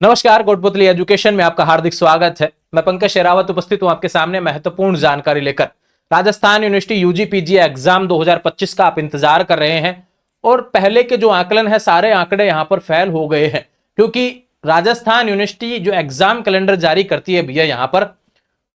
नमस्कार, कोटपुतली एजुकेशन में आपका हार्दिक स्वागत है। मैं पंकज शेरावत उपस्थित हूं आपके सामने महत्वपूर्ण जानकारी लेकर। Rajasthan university UG PG exam 2025 का आप इंतजार कर रहे हैं और पहले के जो आकलन है सारे आंकड़े यहां पर फेल हो गए हैं, क्योंकि राजस्थान यूनिवर्सिटी जो एग्जाम कैलेंडर जारी करती है भैया यहां पर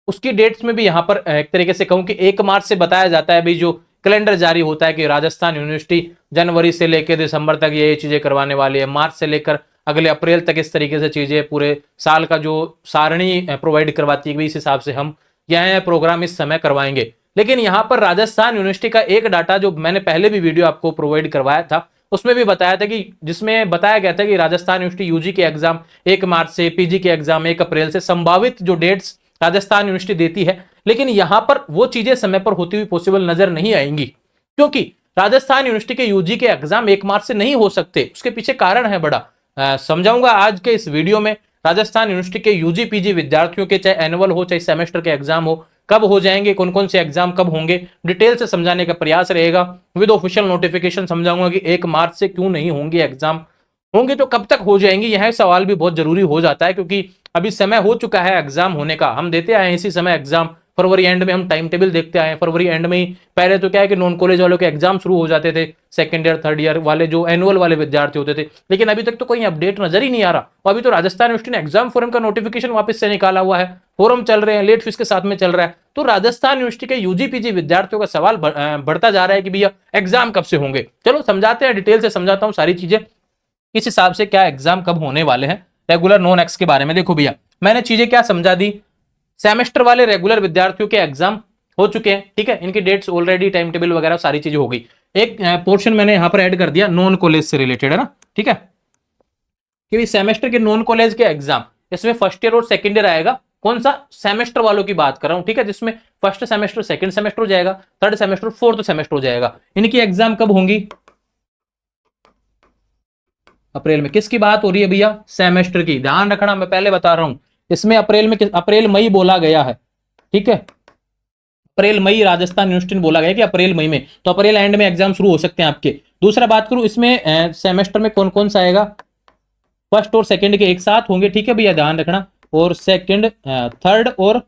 उसकी डेट्स में भी यहां पर एक तरीके से कहूं कि 1 मार्च से बताया जाता है भी जो कैलेंडर जारी होता है कि राजस्थान यूनिवर्सिटी जनवरी से लेकर दिसंबर तक ये चीजें करवाने वाली है, मार्च से लेकर अगले अप्रैल तक इस तरीके से चीजें पूरे साल का जो सारणी प्रोवाइड करवाती है इस हिसाब से हम यह प्रोग्राम इस समय करवाएंगे। लेकिन यहां पर राजस्थान यूनिवर्सिटी का एक डाटा जो मैंने पहले भी वीडियो आपको प्रोवाइड करवाया था उसमें भी बताया था कि जिसमें बताया गया था कि राजस्थान यूनिवर्सिटी यूजी के एग्जाम 1 मार्च से, पीजी के एग्जाम 1 अप्रैल से, संभावित जो डेट्स राजस्थान यूनिवर्सिटी देती है। लेकिन यहां पर वो चीजें समय पर होती हुई पॉसिबल नजर नहीं आएंगी, क्योंकि राजस्थान यूनिवर्सिटी के यूजी के एग्जाम 1 मार्च से नहीं हो सकते। उसके पीछे कारण है बड़ा, समझाऊंगा आज के इस वीडियो में। राजस्थान यूनिवर्सिटी के यूजी पीजी विद्यार्थियों के चाहे एनुअल हो चाहे सेमेस्टर के एग्जाम हो, कब हो जाएंगे, कौन कौन से एग्जाम कब होंगे, डिटेल से समझाने का प्रयास रहेगा। विद ऑफिशियल नोटिफिकेशन समझाऊंगा कि 1 मार्च से क्यों नहीं होंगे एग्जाम, होंगे तो कब तक हो जाएंगे। यह सवाल भी बहुत जरूरी हो जाता है, क्योंकि अभी समय हो चुका है एग्जाम होने का। हम देते आए इसी समय एग्जाम, फरवरी एंड में हम टाइम टेबल देखते आए। फरवरी एंड में ही पहले तो क्या है कि नॉन कॉलेज वालों के एग्जाम शुरू हो जाते थे, सेकंड ईयर थर्ड ईयर वाले जो एनुअल वाले विद्यार्थी होते थे। लेकिन अभी तक तो कोई अपडेट नजर ही नहीं आ रहा। और अभी तो राजस्थान यूनिवर्सिटी ने एग्जाम फोरम का नोटिफिकेशन वापस से निकाला हुआ है, फोरम चल रहे हैं, लेट फीस के साथ में चल रहा है। तो राजस्थान यूनिवर्सिटी के यूजी पीजी विद्यार्थियों का सवाल बढ़ता जा रहा है कि भैया एग्जाम कब से होंगे। चलो समझाते हैं, डिटेल से समझाता हूं सारी चीजें, किस हिसाब से क्या एग्जाम कब होने वाले हैं रेगुलर नॉन एक्स के बारे में। देखो भैया मैंने चीजें क्या समझा दी। सेमेस्टर वाले रेगुलर विद्यार्थियों के एग्जाम हो चुके हैं, ठीक है, इनकी डेट्स ऑलरेडी, टाइम टेबल वगैरह सारी चीजें हो गई। एक पोर्शन मैंने यहां पर ऐड कर दिया नॉन कॉलेज से रिलेटेड, है ना, ठीक है, कि सेमेस्टर के नॉन कॉलेज के एग्जाम, इसमें फर्स्ट ईयर और सेकंड ईयर आएगा। कौन सा सेमेस्टर वालों की बात कर रहा हूं, ठीक है, जिसमें फर्स्ट सेमेस्टर सेकंड सेमेस्टर हो जाएगा, थर्ड सेमेस्टर फोर्थ सेमेस्टर हो जाएगा। इनकी एग्जाम कब होंगी? अप्रैल में। किसकी बात हो रही है भैया? सेमेस्टर की। ध्यान रखना, मैं पहले बता रहा हूं, इसमें अप्रैल में अप्रैल मई बोला गया है, ठीक है, अप्रैल मई राजस्थान यूनिवर्सिटी ने बोला गया कि अप्रैल मई में, तो अप्रैल एंड में एग्जाम शुरू हो सकते हैं आपके। दूसरा बात करूं, इसमें सेमेस्टर में कौन कौन सा आएगा? फर्स्ट और सेकंड के एक साथ होंगे, ठीक है भैया, ध्यान रखना, और सेकंड थर्ड और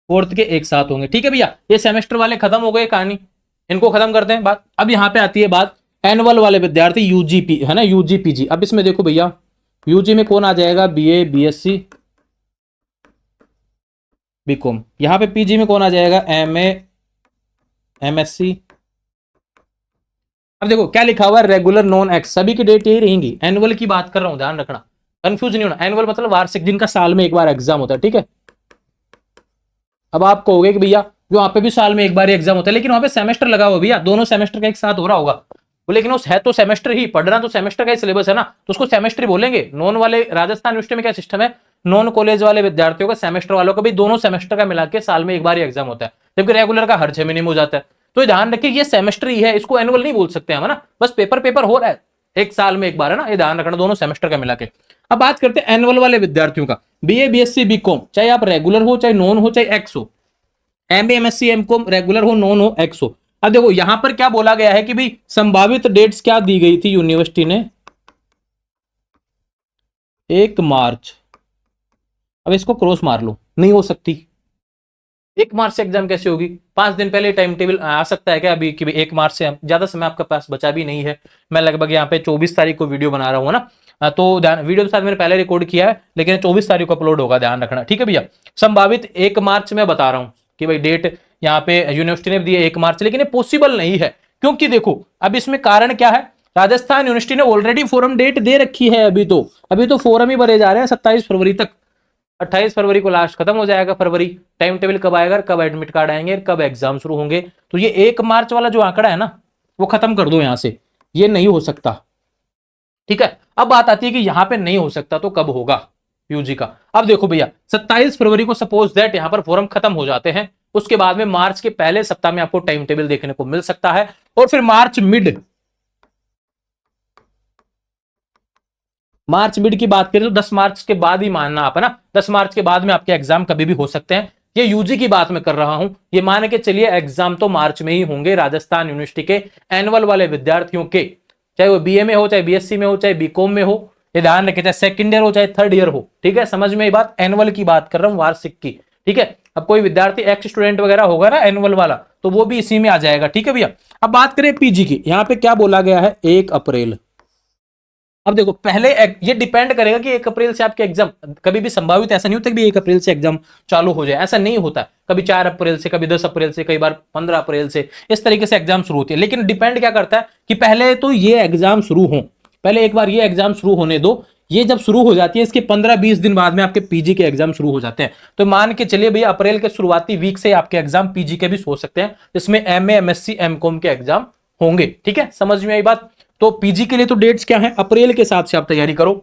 फोर्थ के एक साथ होंगे, ठीक है भैया। ये सेमेस्टर वाले खत्म हो गए कहानी, इनको खत्म करते हैं बात। अब यहां पे आती है बात एनुअल वाले विद्यार्थी, यूजीपी है ना, यूजीपीजी। अब इसमें देखो भैया यूजी में कौन आ जाएगा? BA, BSc, BCom. यहां पे पीजी में कौन आ जाएगा? MA, MSc. अब देखो क्या लिखा हुआ है, रेगुलर नॉन एक्स, सभी की डेट यही रहेंगी। एनुअल की बात कर रहा हूं, ध्यान रखना, कंफ्यूज नहीं होना। एनुअल मतलब वार्षिक, जिनका साल में एक बार एग्जाम होता है, ठीक है। अब आप कहोगे कि भैया जो वहां पे भी साल में एक बार एग्जाम होता है, लेकिन वहां पे सेमेस्टर लगा हुआ भैया, दोनों सेमेस्टर का एक साथ हो रहा होगा। लेकिन उस है तो सेमेस्टर ही, पढ़ना तो सेमेस्टर का ही सिलेबस है ना, तो उसको सेमेस्टर ही बोलेंगे। नॉन वाले राजस्थान यूनिवर्सिटी में क्या सिस्टम है, नॉन कॉलेज वाले विद्यार्थियों का, सेमेस्टर वालों का भी दोनों सेमेस्टर का मिला के साल में एक बार ही एग्जाम होता है, जबकि रेगुलर का हर 6 महीने में हो जाता है। तो ध्यान रखिए ये सेमेस्टर ही है, इसको एनुअल नहीं बोल सकते हम, है ना, बस पेपर पेपर हो रहा है एक साल में एक बार, है ना, ये ध्यान रखना, दोनों सेमेस्टर का मिला के। अब बात करते हैं एनुअल वाले विद्यार्थियों का, बीए, बीएससी, बीकॉम, चाहे आप रेगुलर हो चाहे नॉन हो चाहे एक्स हो, एमए, एमएससी, एमकॉम, रेगुलर हो नॉन हो एक्स हो। अब देखो यहां पर क्या बोला गया है कि भाई संभावित डेट्स क्या दी गई थी यूनिवर्सिटी ने, 1 मार्च। अब इसको क्रॉस मार लो, नहीं हो सकती। 1 मार्च से एग्जाम कैसे होगी? 5 दिन पहले टाइम टेबल आ सकता है क्या अभी कि 1 मार्च से? ज्यादा समय आपके पास बचा भी नहीं है। मैं लगभग यहाँ पे 24 तारीख को वीडियो बना रहा हूँ ना, तो ध्यान, वीडियो के साथ मैंने पहले रिकॉर्ड किया है, लेकिन 24 तारीख को अपलोड होगा, ध्यान रखना, ठीक है भैया। संभावित 1 मार्च में बता रहा हूं कि भाई डेट यहाँ पे यूनिवर्सिटी ने दी है 1 मार्च, लेकिन ये पॉसिबल नहीं है, क्योंकि देखो अब इसमें कारण क्या है, राजस्थान यूनिवर्सिटी ने ऑलरेडी फोरम डेट दे रखी है। अभी तो फोरम ही भरे जा रहे हैं 27 फरवरी तक, 28 फरवरी को लास्ट खत्म हो जाएगा फरवरी। टाइम टेबल कब आएगा, कब एडमिट कार्ड आएंगे, कब एग्जाम शुरू होंगे, तो ये 1 मार्च वाला जो आंकड़ा है ना वो खत्म कर दो यहां से, ये नहीं हो सकता, ठीक है। अब बात आती है कि यहां पे नहीं हो सकता तो कब होगा यूजी का। अब देखो भैया 27 फरवरी को सपोज दैट यहां पर फॉर्म खत्म हो जाते हैं, उसके बाद में मार्च के पहले सप्ताह में आपको टाइम टेबल देखने को मिल सकता है, और फिर मार्च मिड की बात करें तो 10 मार्च के बाद ही मानना आप, है ना, 10 मार्च के बाद में आपके एग्जाम कभी भी हो सकते हैं। ये यूजी की बात मैं कर रहा हूं, ये मान के चलिए एग्जाम तो मार्च में ही होंगे राजस्थान यूनिवर्सिटी के एनुअल वाले विद्यार्थियों के। चाहे वो बीए में हो, चाहे बीएससी में हो, चाहे बीकॉम में हो, ये ध्यान रखें, चाहे सेकंड ईयर हो चाहे थर्ड ईयर हो, ठीक है, समझ में ये बात, एनुअल की बात कर रहा हूं, वार्षिक की, ठीक है। अब कोई विद्यार्थी एक्स स्टूडेंट वगैरह होगा ना एनुअल वाला, तो वो भी इसी में आ जाएगा, ठीक है भैया। अब बात करें पीजी की, यहां पे क्या बोला गया है, 1 अप्रैल। अब देखो पहले ये डिपेंड करेगा कि 1 अप्रैल से आपके एग्जाम, कभी भी संभावित ऐसा नहीं होता कि 1 अप्रैल से एग्जाम चालू हो जाए, ऐसा नहीं होता, कभी 4 अप्रैल से, कभी 10 अप्रैल से, कई बार 15 अप्रैल से, इस तरीके से एग्जाम शुरू होती है। लेकिन डिपेंड क्या करता है कि पहले तो ये एग्जाम शुरू हो, पहले एक बार ये एग्जाम शुरू होने दो, ये जब शुरू हो जाती है इसके 15-20 दिन बाद में आपके पीजी के एग्जाम शुरू हो जाते हैं। तो मान के चलिए भैया अप्रैल के शुरुआती वीक से आपके एग्जाम पीजी के भी हो सकते हैं, इसमें एमए, एमएससी, एमकॉम के एग्जाम होंगे, ठीक है, समझ में आई बात। तो पीजी के लिए तो डेट्स क्या है, अप्रैल के हिसाब से आप तैयारी करो,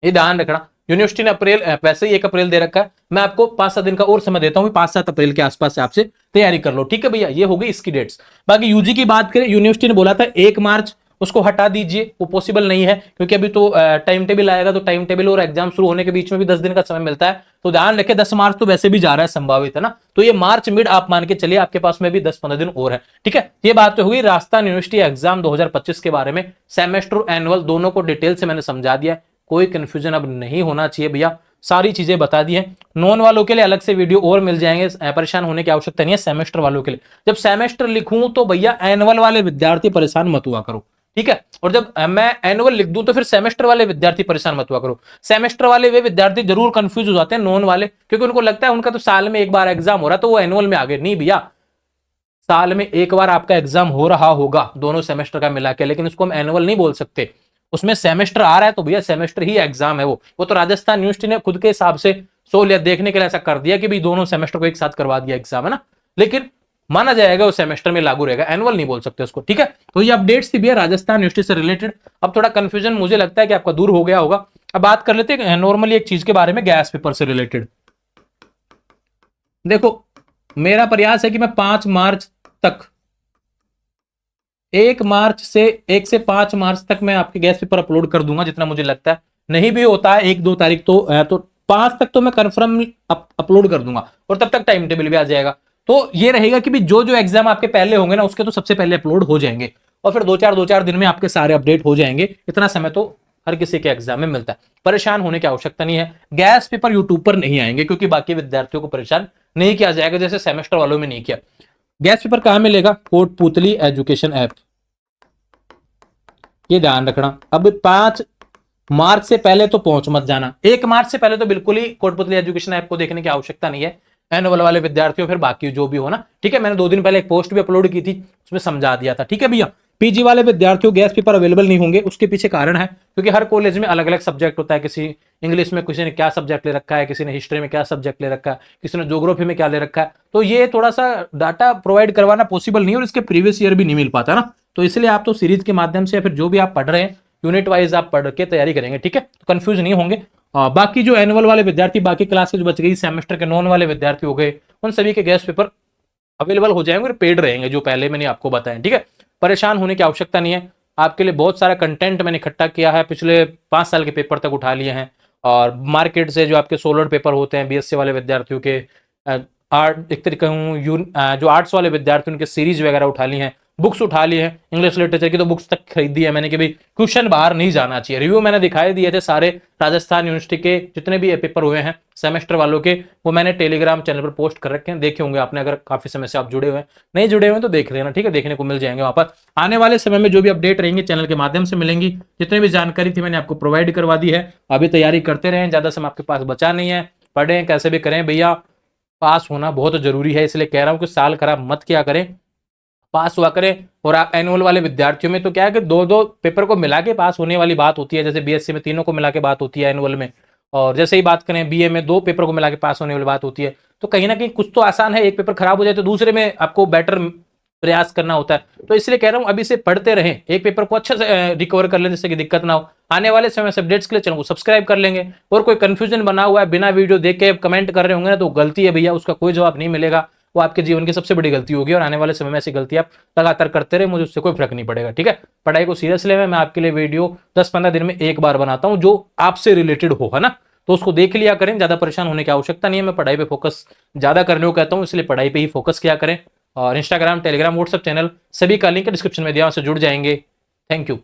ये ध्यान रखना। यूनिवर्सिटी ने अप्रैल, वैसे ही 1 अप्रैल दे रखा है, मैं आपको 5-7 दिन का और समय देता हूं, 5-7 अप्रैल के आसपास से आपसे तैयारी कर लो, ठीक है भैया, ये होगी इसकी डेट्स। बाकी यूजी की बात करें, यूनिवर्सिटी ने बोला था 1 मार्च, उसको हटा दीजिए, वो पॉसिबल नहीं है, क्योंकि अभी तो टाइम टेबल आएगा, तो टाइम टेबल और एग्जाम शुरू होने के बीच में भी 10 दिन का समय मिलता है, तो ध्यान रखें 10 मार्च तो वैसे भी जा रहा है, संभावित है ना, तो ये मार्च मिड आप मान के चलिए, आपके पास में भी 10-15 दिन और है, ठीक है। ये बात तो हुई राजस्थान यूनिवर्सिटी एग्जाम 2025 के बारे में, सेमेस्टर और एनुअल दोनों को डिटेल से मैंने समझा दिया, कोई कंफ्यूजन अब नहीं होना चाहिए भैया, सारी चीजें बता दी है। नॉन वालों के लिए अलग से वीडियो और मिल जाएंगे, परेशान होने की आवश्यकता नहीं है। सेमेस्टर वालों के लिए जब सेमेस्टर लिखूं तो भैया एनुअल वाले विद्यार्थी परेशान मत हुआ करो, ठीक है, और जब मैं एनुअल लिख दूं तो फिर सेमेस्टर वाले विद्यार्थी परेशान मत हुआ करो। सेमेस्टर वाले वे विद्यार्थी जरूर कंफ्यूज हो जाते हैं नॉन वाले, क्योंकि उनको लगता है उनका तो साल में एक बार एग्जाम हो रहा है तो वो एनुअल में आ गए, नहीं भैया, साल में एक बार आपका एग्जाम हो रहा होगा दोनों सेमेस्टर का मिला के, लेकिन उसको हम एनुअल नहीं बोल सकते, उसमें सेमेस्टर आ रहा है तो भैया सेमेस्टर ही एग्जाम है वो तो राजस्थान यूनिवर्सिटी ने खुद के हिसाब से सहूलियत देखने के लिए ऐसा कर दिया कि भाई दोनों सेमेस्टर को एक साथ करवा दिया एग्जाम, है ना, लेकिन माना जाएगा वो सेमेस्टर में लागू रहेगा, एनुअल नहीं बोल सकते उसको, ठीक है। तो ये अपडेट्स थी भैया राजस्थान यूनिवर्सिटी से रिलेटेड। अब थोड़ा कंफ्यूजन मुझे लगता है कि आपका दूर हो गया होगा। अब बात कर लेते हैं नॉर्मली एक चीज के बारे में, गैस पेपर से रिलेटेड। देखो मेरा प्रयास है कि मैं 5 मार्च तक, 1 से 5 मार्च तक मैं आपके गैस पेपर अपलोड कर दूंगा, जितना मुझे लगता है। नहीं भी होता है 1-2 तारीख तो 5 तक तो मैं कंफर्म अपलोड कर दूंगा, और तब तक टाइम टेबल भी आ जाएगा। तो ये रहेगा कि भी जो जो एग्जाम आपके पहले होंगे ना उसके तो सबसे पहले अपलोड हो जाएंगे, और फिर 2-4 दिन में आपके सारे अपडेट हो जाएंगे। इतना समय तो हर किसी के एग्जाम में मिलता है, परेशान होने की आवश्यकता नहीं है। गैस पेपर यूट्यूब पर नहीं आएंगे, क्योंकि बाकी विद्यार्थियों को परेशान नहीं किया जाएगा, जैसे सेमेस्टर वालों में नहीं किया। गैस पेपर कहां मिलेगा, कोटपुतली एजुकेशन ऐप, ये ध्यान रखना। अब 5 मार्च से पहले तो पहुंच मत जाना, 1 मार्च से पहले तो बिल्कुल ही कोटपुतली एजुकेशन ऐप को देखने की आवश्यकता नहीं है, एनुअल वाले विद्यार्थियों, फिर बाकी जो भी हो ना, ठीक है। मैंने 2 दिन पहले एक पोस्ट भी अपलोड की थी, उसमें समझा दिया था, ठीक है भैया। पीजी वाले विद्यार्थियों गैस पेपर अवेलेबल नहीं होंगे, उसके पीछे कारण है क्योंकि हर कॉलेज में अलग अलग सब्जेक्ट होता है, किसी इंग्लिश में किसी ने क्या सब्जेक्ट ले रखा है, किसी ने हिस्ट्री में क्या सब्जेक्ट ले रखा है, किसी ने ज्योग्राफी में क्या ले रखा है, तो ये थोड़ा सा डाटा प्रोवाइड करवाना पॉसिबल नहीं है, और इसके प्रीवियस ईयर भी नहीं मिल पाता ना, तो इसलिए आप तो सीरीज के माध्यम से या फिर जो भी आप पढ़ रहे हैं यूनिट वाइज आप पढ़ के तैयारी करेंगे, ठीक है, तो कंफ्यूज नहीं होंगे। बाकी जो एनुअल वाले विद्यार्थी, बाकी क्लासेज बच गई, सेमेस्टर के नॉन वाले विद्यार्थी हो गए, उन सभी के गैस पेपर अवेलेबल हो जाएंगे और पेड रहेंगे, जो पहले मैंने आपको बताया, ठीक है। परेशान होने की आवश्यकता नहीं है, आपके लिए बहुत सारा कंटेंट मैंने इकट्ठा किया है, पिछले 5 साल के पेपर तक उठा लिए हैं, और मार्केट से जो आपके सोलर पेपर होते हैं बीएससी वाले विद्यार्थियों के, आर्ट एक तरीके जो आर्ट्स वाले विद्यार्थी उनके सीरीज वगैरह उठा ली हैं, बुक्स उठा ली है, इंग्लिश लिटरेचर की तो बुक्स तक खरीदी है मैंने कि भाई क्वेश्चन बाहर नहीं जाना चाहिए। रिव्यू मैंने दिखाई दिए थे सारे राजस्थान यूनिवर्सिटी के जितने भी पेपर हुए हैं सेमेस्टर वालों के, वो मैंने टेलीग्राम चैनल पर पोस्ट कर रखे हैं, देखे होंगे आपने, अगर काफी समय से आप जुड़े हुए हैं, नहीं जुड़े हुए हैं तो देख लेना, ठीक है, देखने को मिल जाएंगे वहां पर। आने वाले समय में जो भी अपडेट रहेंगे चैनल के माध्यम से मिलेंगी, जितनी भी जानकारी थी मैंने आपको प्रोवाइड करवा दी है। अभी तैयारी करते रहें, ज्यादा समय आपके पास बचा नहीं है, पढ़ें कैसे भी करें भैया, पास होना बहुत जरूरी है, इसलिए कह रहा हूं कि साल खराब मत किया करें, पास हुआ करें। और आप एनुअल वाले विद्यार्थियों में तो क्या है कि 2-2 पेपर को मिला के पास होने वाली बात होती है, जैसे बीएससी में तीनों को मिला के बात होती है एनुअल में, और जैसे ही बात करें बीए में 2 पेपर को मिला के पास होने वाली बात होती है। तो कहीं ना कहीं कुछ तो आसान है, एक पेपर खराब हो जाए तो दूसरे में आपको बेटर प्रयास करना होता है, तो इसलिए कह रहा हूं अभी से पढ़ते रहें, एक पेपर को अच्छे से रिकवर कर लें जिससे कि दिक्कत ना हो। आने वाले समय से अपडेट्स के लिए चैनल को सब्सक्राइब कर लेंगे, और कोई कंफ्यूजन बना हुआ है बिना वीडियो देख के कमेंट कर रहे होंगे ना, तो गलती है भैया, उसका कोई जवाब नहीं मिलेगा, वो आपके जीवन की सबसे बड़ी गलती होगी, और आने वाले समय में ऐसी गलती आप लगातार करते रहे, मुझे उससे कोई फर्क नहीं पड़ेगा, ठीक है। पढ़ाई को सीरियस ले, मैं आपके लिए वीडियो 10-15 दिन में एक बार बनाता हूं जो आपसे रिलेटेड हो, है ना, तो उसको देख लिया करें, ज्यादा परेशान होने की आवश्यकता नहीं है। मैं पढ़ाई पे फोकस ज्यादा करने को कहता हूं, इसलिए पढ़ाई पे ही फोकस किया करें। और इंस्टाग्राम, टेलीग्राम, व्हाट्सएप चैनल सभी का लिंक डिस्क्रिप्शन में दिया, वहां से जुड़ जाएंगे। Thank you.